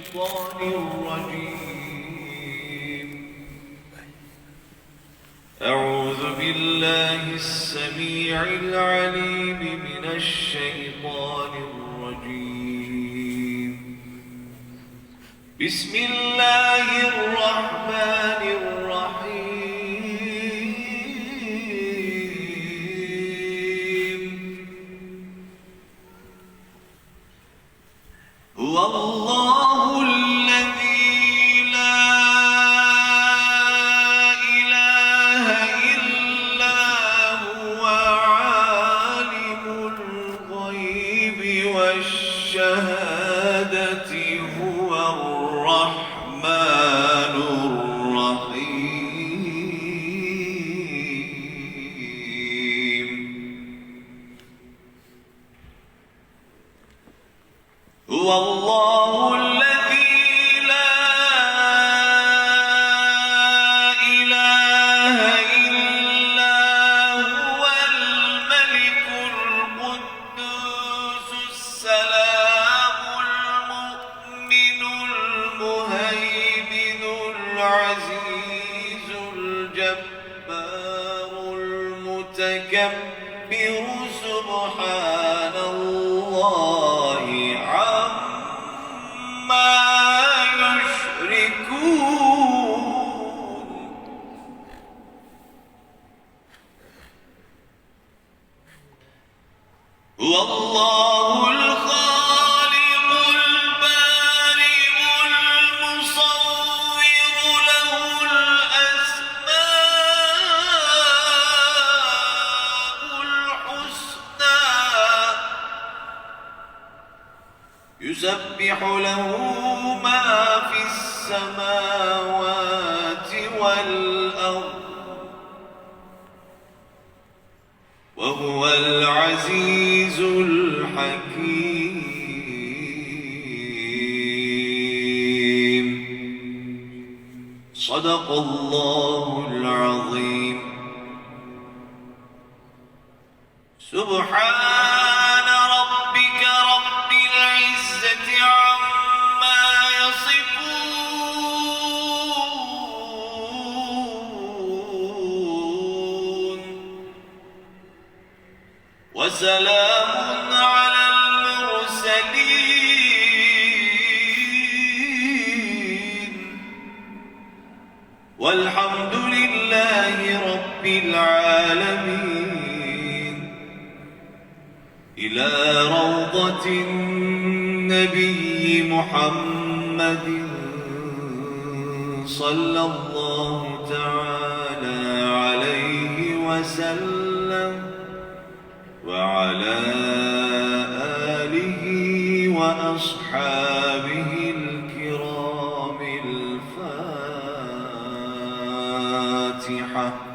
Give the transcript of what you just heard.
الشيطان الرجيم. أعوذ بالله السميع العليم من الشيطان الرجيم. بسم الله الرحمن الرحيم. هو الله الذي لا إله إلا هو عالم الغيب والشهادة هو الرحمن الرحيم. هو الله الذي لا إله إلا هو الملك القدوس السلام المؤمن المهيمن العزيز الجبار المتكبر سبحان الله عما يشركون. هو الله الخالق البارئ المصور له الأسماء الحسنى يسبح له ما في السماوات والأرض وهو العزيز الحكيم. صدق الله العظيم. سبحان ربك رب العزة عما يصفون وسلام على المرسلين والحمد لله رب العالمين. إلى روضة النبي محمد صلى الله تعالى عليه وسلم وعلى آله وأصحابه الكرام. الفاتحة.